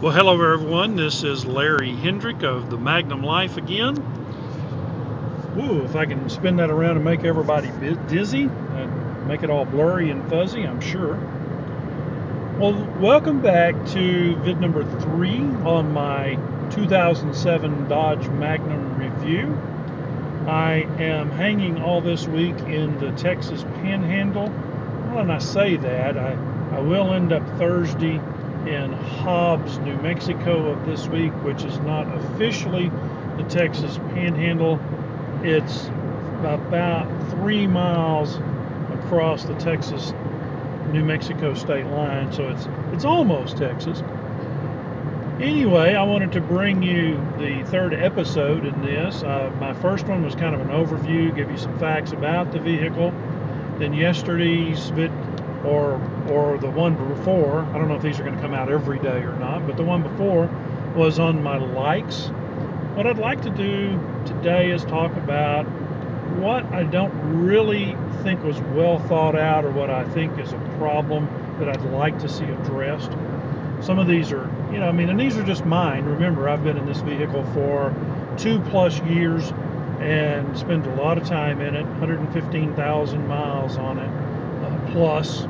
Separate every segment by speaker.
Speaker 1: Well, hello everyone. This is Larry Hendrick of the Magnum Life again. Woo, if I can spin that around and make everybody dizzy and make it all blurry and fuzzy, I'm sure. Well, welcome back to vid number 3 on my 2007 Dodge Magnum review. I am hanging all this week in the Texas Panhandle. When I say that, I will end up Thursday in Hobbs, New Mexico of this week, which is not officially the Texas Panhandle. It's about 3 miles across the Texas New Mexico state line, so it's almost Texas. Anyway, I wanted to bring you the third episode in this. My first one was kind of an overview, give you some facts about the vehicle. Then yesterday's vid, or the one before, I don't know if these are going to come out every day or not, but the one before was on my likes. What I'd like to do today is talk about what I don't really think was well thought out, or what I think is a problem that I'd like to see addressed. Some of these are, and these are just mine. Remember, I've been in this vehicle for 2+ years and spent a lot of time in it, 115,000 miles on it, plus.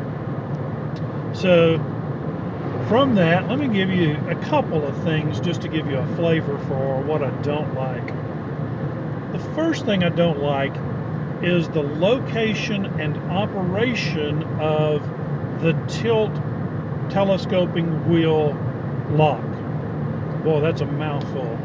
Speaker 1: So from that, let me give you a couple of things just to give you a flavor for what I don't like. The first thing I don't like is the location and operation of the tilt telescoping wheel lock. Whoa, that's a mouthful.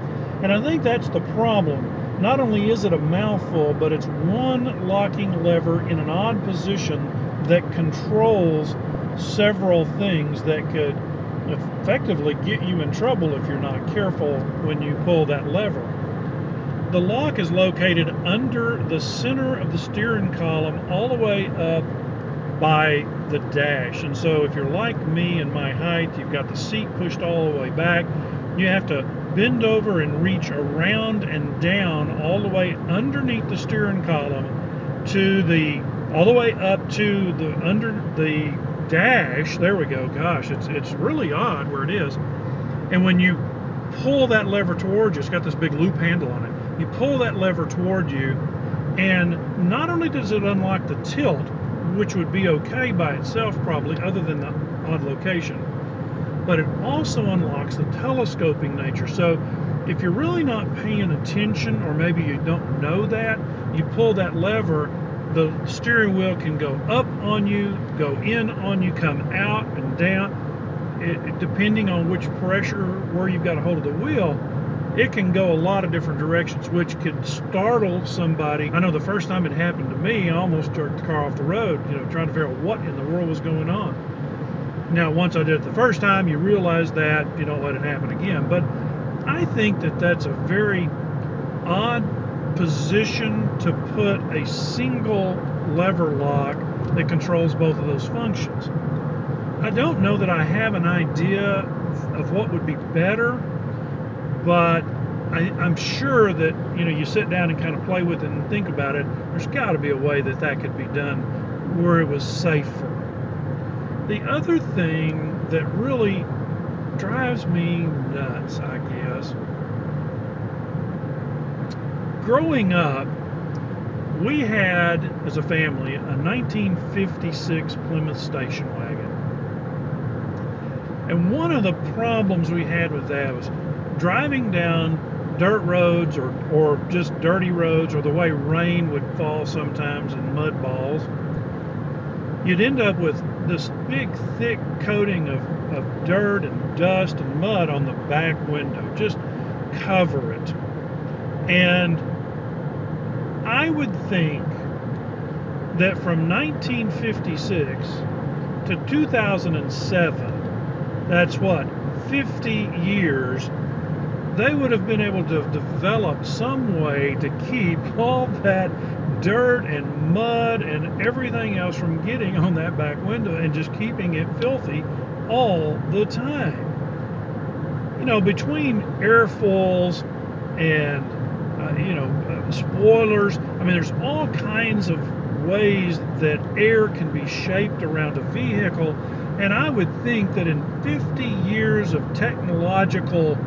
Speaker 1: And I think that's the problem. Not only is it a mouthful, but it's one locking lever in an odd position that controls several things that could effectively get you in trouble if you're not careful when you pull that lever. The lock is located under the center of the steering column, all the way up by the dash. And so if you're like me and my height, you've got the seat pushed all the way back, you have to bend over and reach around and down all the way underneath the steering column all the way up to the under the dash. There we go. Gosh, it's really odd where it is. And when you pull that lever toward you, it's got this big loop handle on it. You pull that lever toward you, and not only does it unlock the tilt, which would be okay by itself probably, other than the odd location, but it also unlocks the telescoping nature. So if you're really not paying attention, or maybe you don't know that, you pull that lever, the steering wheel can go up on you, go in on you, come out and down. Depending on which pressure, where you've got a hold of the wheel, it can go a lot of different directions, which could startle somebody. I know the first time it happened to me, I almost jerked the car off the road, trying to figure out what in the world was going on. Now, once I did it the first time, you realize that you don't let it happen again. But I think that that's a very odd position to put a single lever lock that controls both of those functions. I don't know that I have an idea of what would be better, but I'm sure that you sit down and kind of play with it and think about it. There's got to be a way that could be done where it was safer. The other thing that really drives me nuts, I guess, growing up, we had, as a family, a 1956 Plymouth station wagon. And one of the problems we had with that was driving down dirt roads, or just dirty roads, or the way rain would fall sometimes in mud balls. You'd end up with this big thick coating of dirt and dust and mud on the back window. Just cover it. And I would think that from 1956 to 2007, that's what, 50 years, they would have been able to develop some way to keep all that dirt and mud and everything else from getting on that back window and just keeping it filthy all the time. Between airfoils and spoilers, there's all kinds of ways that air can be shaped around a vehicle, and I would think that in 50 years years of technological,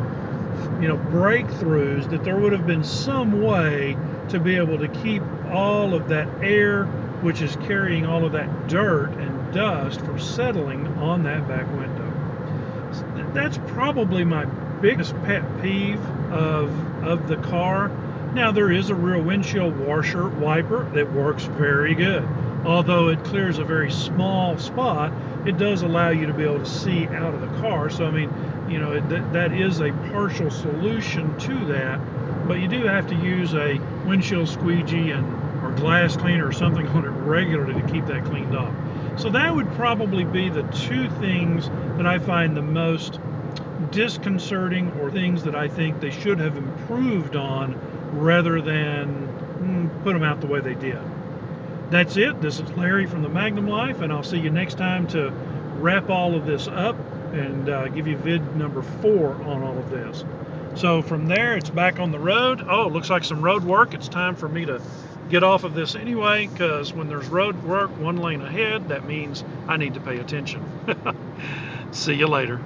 Speaker 1: breakthroughs, that there would have been some way to be able to keep all of that air, which is carrying all of that dirt and dust, from settling on that back window. That's probably my biggest pet peeve of the car. Now, there is a rear windshield washer wiper that works very good. Although it clears a very small spot, it does allow you to be able to see out of the car. So I mean, that is a partial solution to that. But you do have to use a windshield squeegee or glass cleaner or something on it regularly to keep that cleaned off. So that would probably be the two things that I find the most disconcerting, or things that I think they should have improved on rather than put them out the way they did. That's it. This is Larry from the Magnum Life, and I'll see you next time to wrap all of this up and give you vid number 4 on all of this. So from there, it's back on the road. Oh, it looks like some road work. It's time for me to get off of this anyway, because when there's road work 1 lane ahead, that means I need to pay attention. See you later.